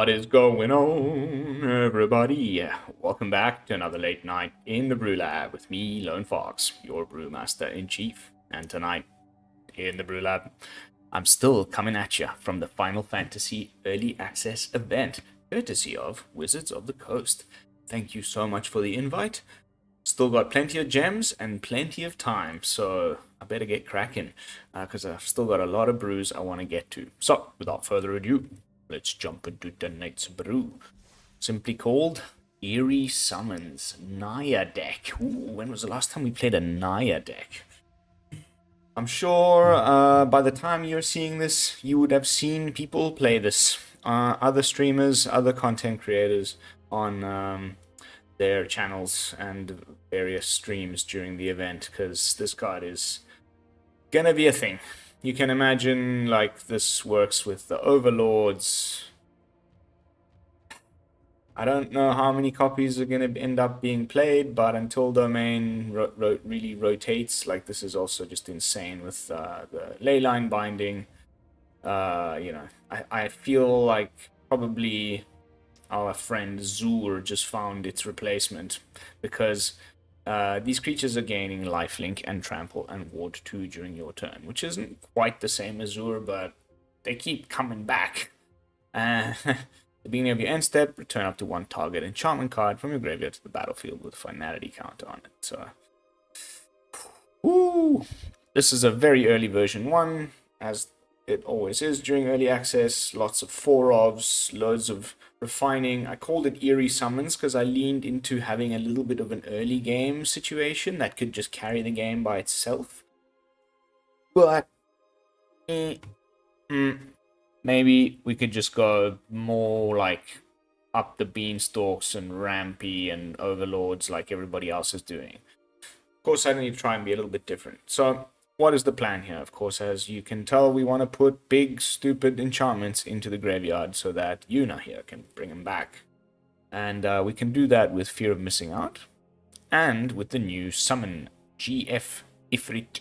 What is going on, everybody? Welcome back to another late night in the BrewLab with me, Lone Fox, your Brewmaster-in-Chief. And tonight, in the BrewLab, I'm still coming at you from the Final Fantasy Early Access event, courtesy of Wizards of the Coast. Thank you so much for the invite. Still got plenty of gems and plenty of time, so I better get cracking, because I've still got a lot of brews I want to get to. So, without further ado, let's jump into tonight's brew. Simply called Eerie Summons Naya deck. Ooh, when was the last time we played a Naya deck? I'm sure by the time you're seeing this, you would have seen people play this. Other streamers, other content creators on their channels and various streams during the event, because this card is gonna be a thing. You can imagine like this works with the overlords. I don't know how many copies are gonna end up being played, but until domain really rotates, like this is also just insane with the leyline binding. I feel like probably our friend Zur just found its replacement, because these creatures are gaining lifelink and trample and ward 2 during your turn, which isn't quite the same as Zur, but they keep coming back. At the beginning of your end step, return up to 1 target enchantment card from your graveyard to the battlefield with a finality counter on it. So, this is a very early version 1, as it always is during early access. Lots of 4-ofs, loads of refining. I called it Eerie Summons because I leaned into having a little bit of an early game situation that could just carry the game by itself. But maybe we could just go more like up the beanstalks and rampy and overlords like everybody else is doing. Of course, I need to try and be a little bit different. So what is the plan here? Of course, as you can tell, we want to put big, stupid enchantments into the graveyard so that Yuna here can bring them back. And we can do that with Fear of Missing Out and with the new Summon GF Ifrit.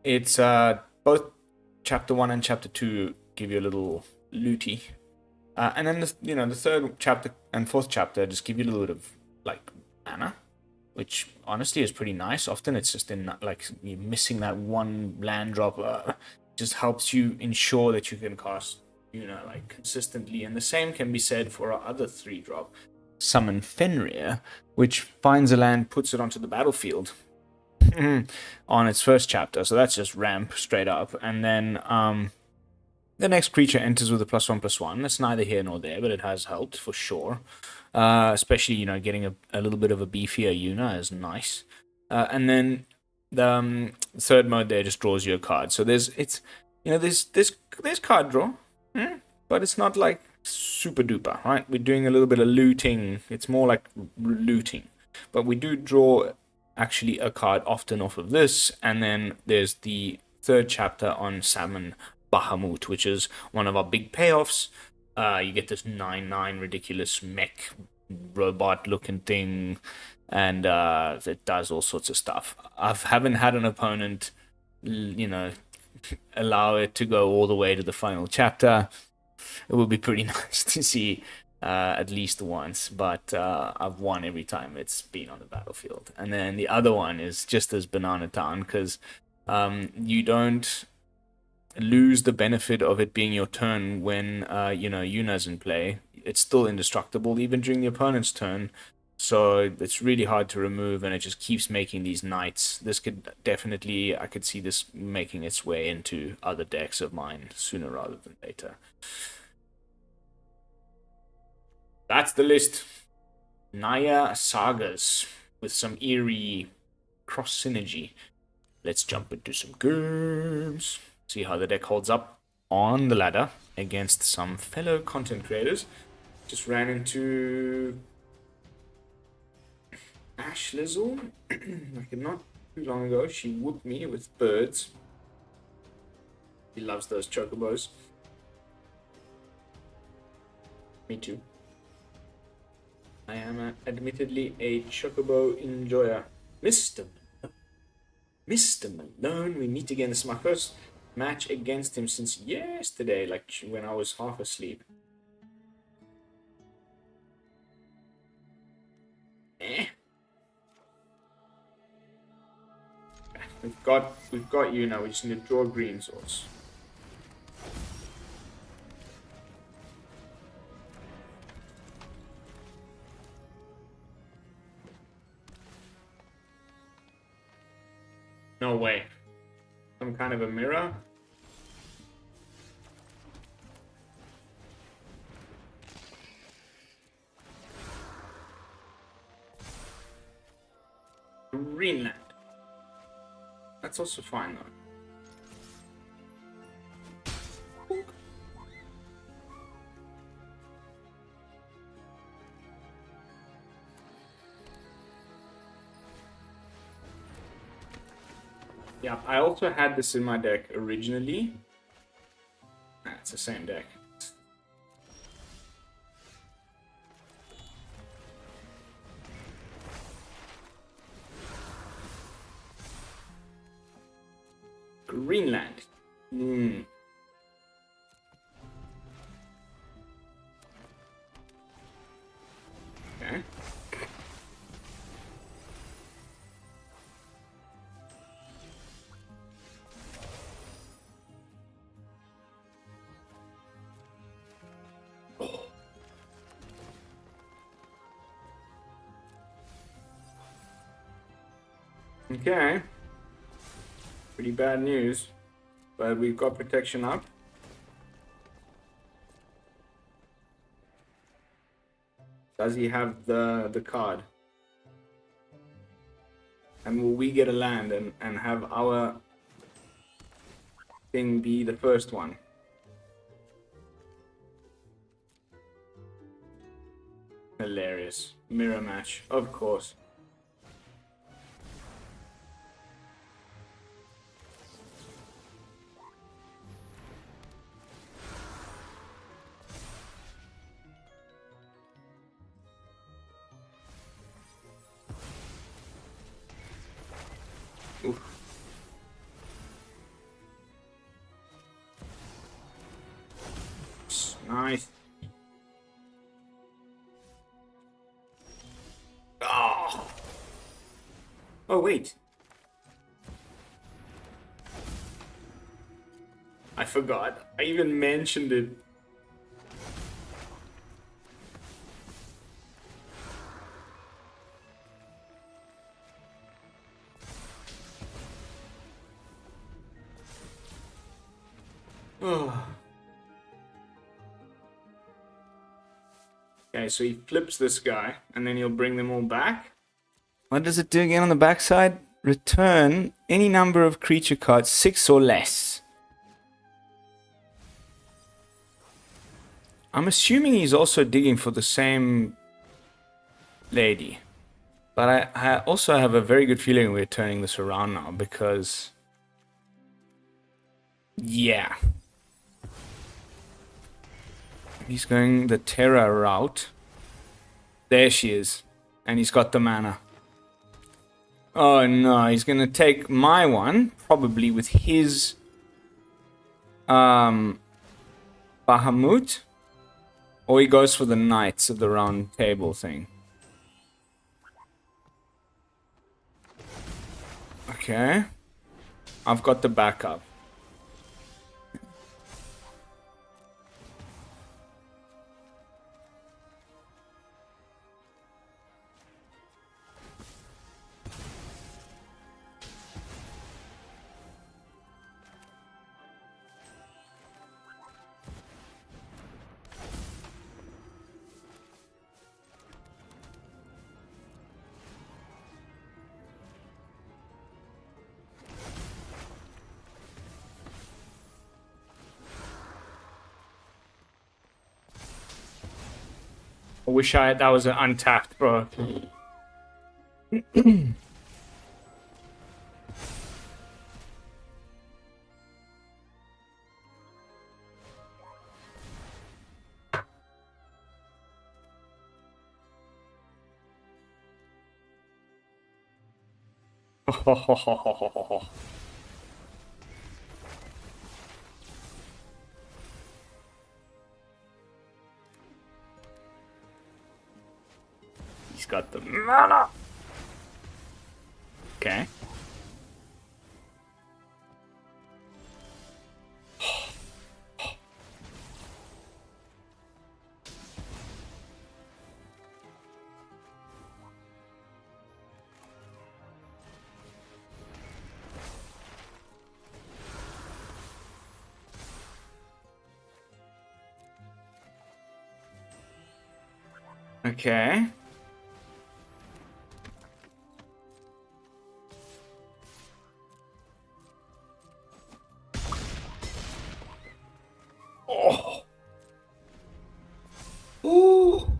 It's both Chapter 1 and Chapter 2 give you a little looty. And then, the third chapter and fourth chapter just give you a little bit of, like, mana, which honestly is pretty nice. Often it's just in like you're missing that one land drop. Just helps you ensure that you can cast like consistently. And the same can be said for our other 3-drop Summon Fenrir, which finds a land, puts it onto the battlefield on its first chapter. So that's just ramp straight up. And then the next creature enters with a +1/+1. That's neither here nor there, but it has helped for sure. Especially, getting a little bit of a beefier Yuna is nice. And then the third mode there just draws you a card. So there's card draw, but it's not like super duper, right? We're doing a little bit of looting. It's more like looting, but we do draw actually a card often off of this. And then there's the third chapter on Summon Bahamut, which is one of our big payoffs. You get this 9/9 ridiculous mech robot looking thing, and it does all sorts of stuff. I haven't had an opponent, allow it to go all the way to the final chapter. It would be pretty nice to see at least once, but I've won every time it's been on the battlefield. And then the other one is just as banana town, because you don't lose the benefit of it being your turn when Yuna's in play. It's still indestructible even during the opponent's turn, so it's really hard to remove, and it just keeps making these knights. This could definitely, I could see this making its way into other decks of mine sooner rather than later. That's the list. Naya Sagas with some Eerie cross synergy. Let's jump into some games. See how the deck holds up on the ladder against some fellow content creators. Just ran into Ash Lizzle like not too long ago. She whooped me with birds. He loves those chocobos. Me too. I am admittedly a chocobo enjoyer. Mr. Malone, we meet again. This is my first match against him since yesterday, like when I was half asleep. We've got Yuna. We just need to draw a green source. No way. Some kind of a mirror. Greenland. That's also fine though. Yeah, I also had this in my deck originally. Ah, it's the same deck. Greenland. Okay. Okay. Pretty bad news. But we've got protection up. Does he have the card? And will we get a land and have our thing be the first one? Hilarious. Mirror match, of course. Oof. Nice. Oh. Oh, wait. I forgot. I even mentioned it. Oh. Okay, so he flips this guy, and then he'll bring them all back. What does it do again on the backside? Return any number of creature cards, 6 or less. I'm assuming he's also digging for the same lady. But I also have a very good feeling we're turning this around now, because... yeah. He's going the Terra route. There she is. And he's got the mana. Oh no, he's gonna take my one, probably with his Bahamut. Or he goes for the Knights of the Round Table thing. Okay. I've got the backup. I wish that was an untapped, bro. He's got the mana. Okay. Okay. Oh. Ooh.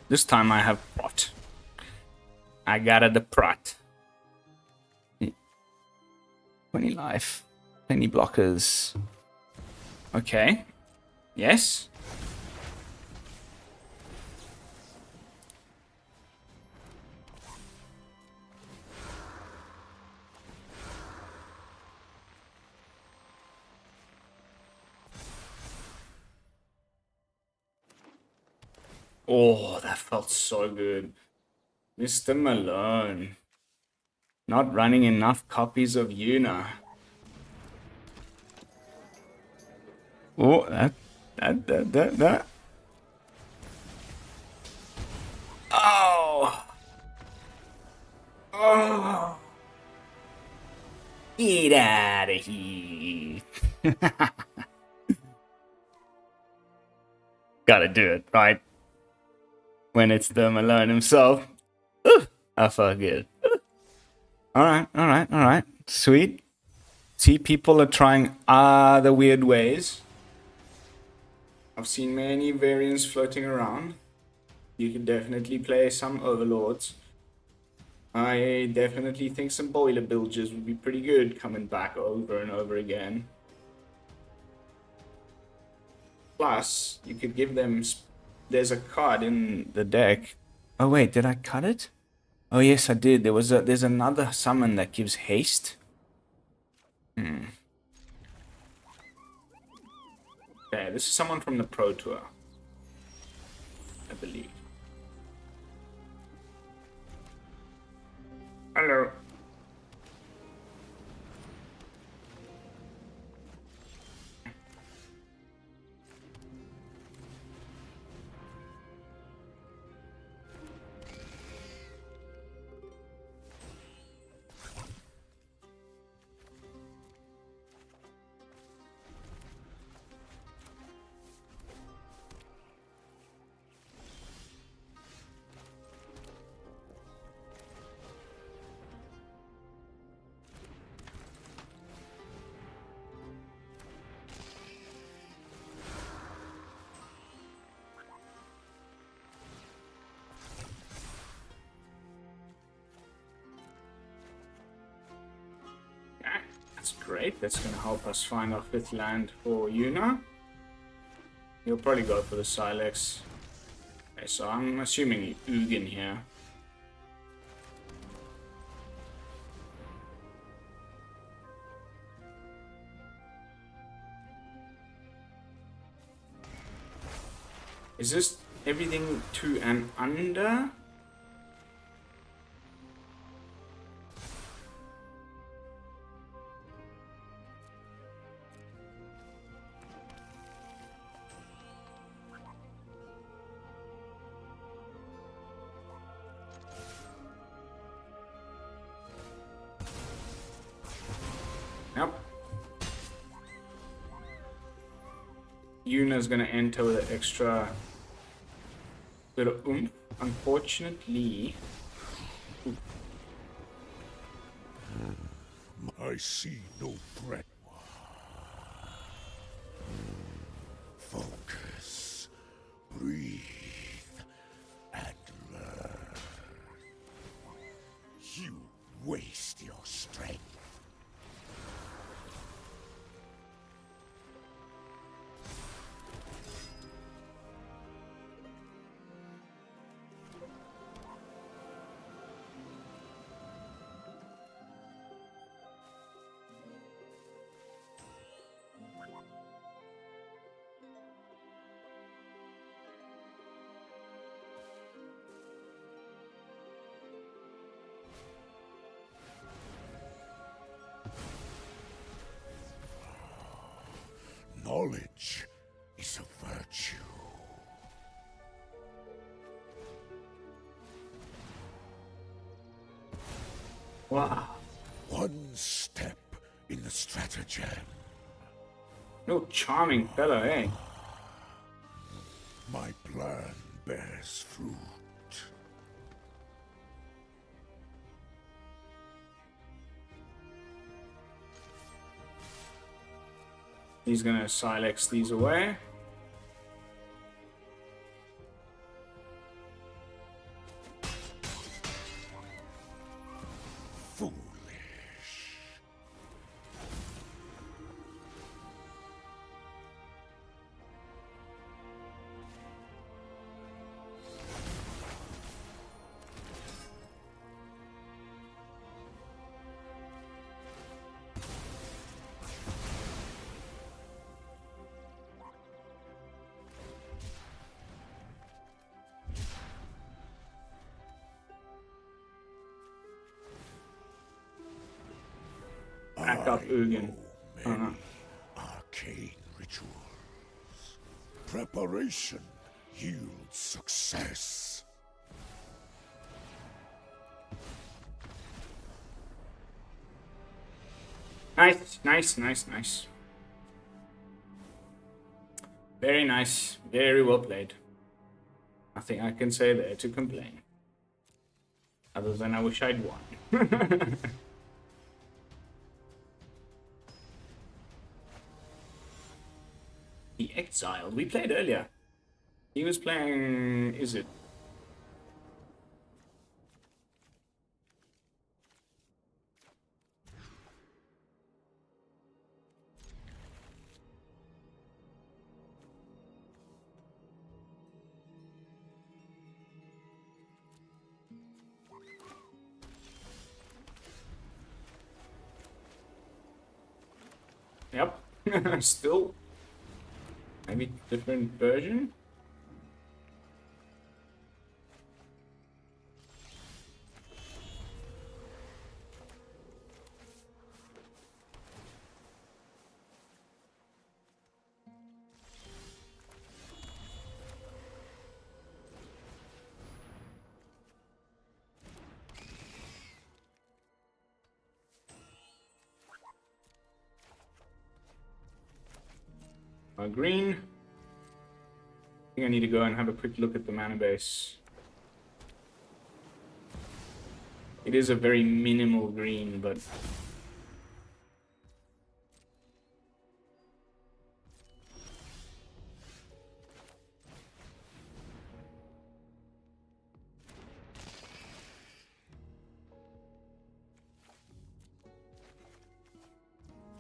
This time I have prot. I got the prot. 20 life. 20 blockers. Okay. Yes. Oh, that felt so good. Mr. Malone. Not running enough copies of Yuna. Oh, that. Oh. Oh. Get out of here. Gotta do it, right? When it's the Malone himself. Ooh, I felt good. Alright. Sweet. See, people are trying other weird ways. I've seen many variants floating around. You can definitely play some overlords. I definitely think some boiler bilges would be pretty good coming back over and over again. Plus, you could give them... There's a card in the deck. Oh wait, did I cut it? Oh yes, I did. There's another summon that gives haste. Okay, this is someone from the Pro Tour, I believe. Hello. That's great. That's going to help us find our 5th land for Yuna. He'll probably go for the Silex. Okay, so I'm assuming Ugin here. Is this everything to and under? Yep. Yuna's gonna enter with an extra bit of oomph. Unfortunately. I see no threat. Focus, breathe, and learn. You waste your strength. Knowledge is a virtue. Wow. One step in the stratagem. No charming fellow, eh? My plan bears fruit. He's gonna Silex these away. Foolish. Back up Ugin. Many arcane rituals. Preparation yields success. Nice, nice, nice, nice. Very nice. Very well played. Nothing I can say there to complain. Other than I wish I'd won. The Exiled. We played earlier. He was playing Izzet. Yep. Still. Maybe different version. Green. I think I need to go and have a quick look at the mana base. It is a very minimal green, but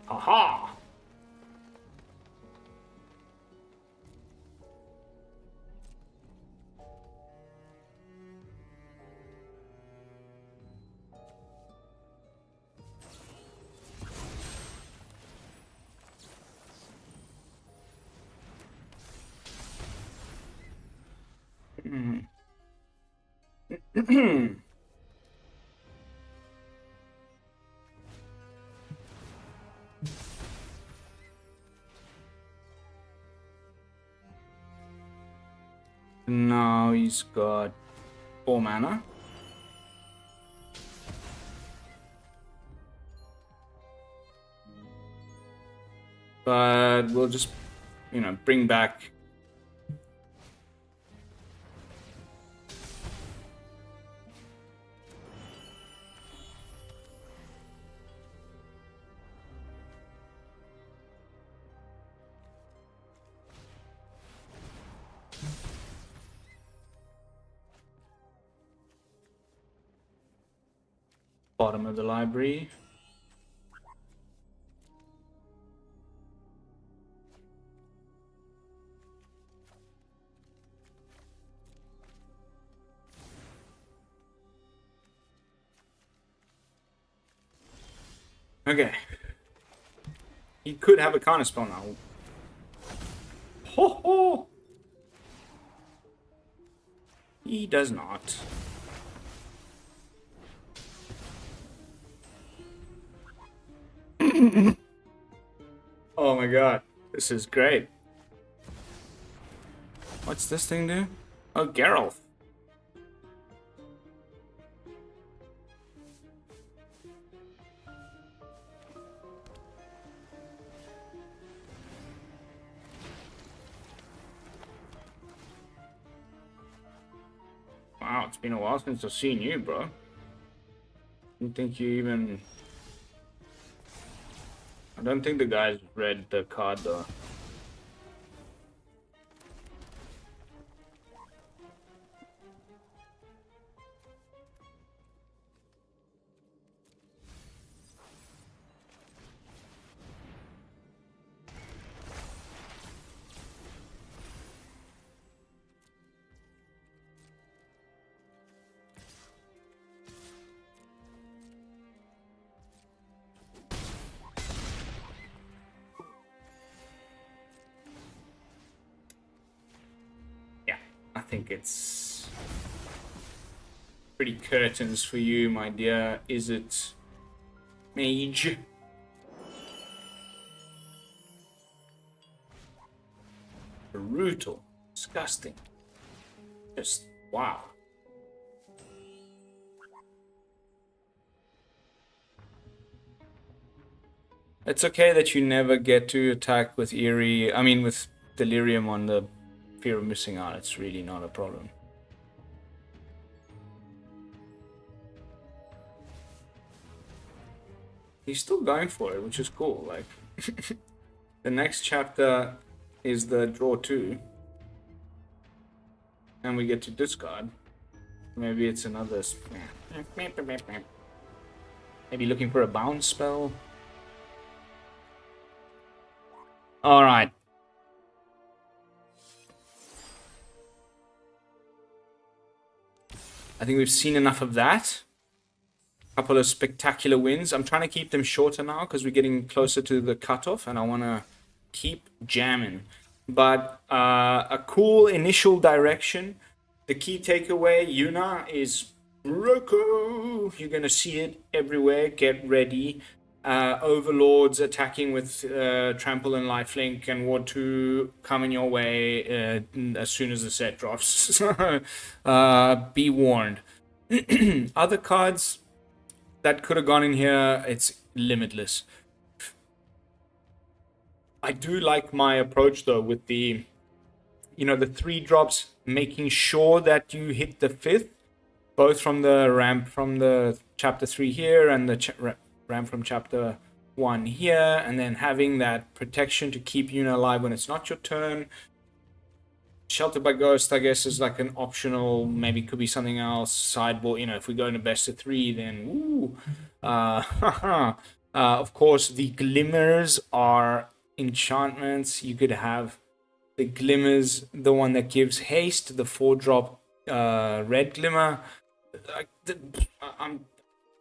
aha! Now he's got 4 mana. But we'll just, bring back bottom of the library. Okay. He could have a counter spell now. Ho ho! He does not. Oh my god. This is great. What's this thing do? Oh, Geralt. it's been a while since I've seen you, bro. Don't think you even... I don't think the guys read the card, though. I think it's pretty curtains for you, my dear. Izzet mage? Brutal. Disgusting. Just wow. It's okay that you never get to attack with Eerie. I mean, with Delirium on the fear of missing out. It's really not a problem. He's still going for it, which is cool. Like, the next chapter is the draw 2, and we get to discard. Maybe it's another. Maybe looking for a bounce spell. All right. I think we've seen enough of that. Couple of spectacular wins. I'm trying to keep them shorter now because we're getting closer to the cutoff, and I want to keep jamming. But a cool initial direction. The key takeaway, Yuna is Roku. You're going to see it everywhere. Get ready. Overlords attacking with Trample and Lifelink and Ward 2 coming your way as soon as the set drops. Be warned. Other cards that could have gone in here, it's limitless. I do like my approach though with the, the 3 drops, making sure that you hit the 5th, both from the ramp from the chapter 3 here and the ramp from chapter 1 here, and then having that protection to keep Yuna alive when it's not your turn. Shelter by Ghost, I guess, is like an optional, maybe could be something else. Sideboard, if we go into best of 3, then woo. Of course, the Glimmers are enchantments. You could have the Glimmers, the one that gives haste, the 4-drop red Glimmer. I'm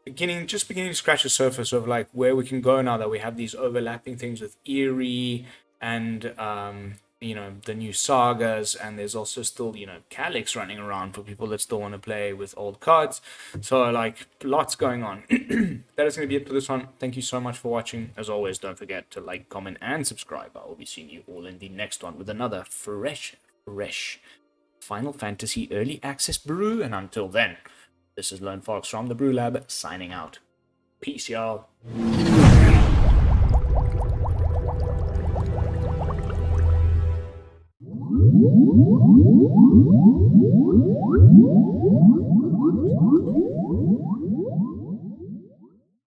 beginning to scratch the surface of like where we can go now that we have these overlapping things with Eerie and the new sagas, and there's also still Calyx running around for people that still want to play with old cards. So like lots going on. That is going to be it for this one. Thank you so much for watching. As always, don't forget to like, comment, and subscribe. I will be seeing you all in the next one with another fresh Final Fantasy Early Access brew. And until then, this is Lone Fox from the BrewLab signing out. Peace, y'all.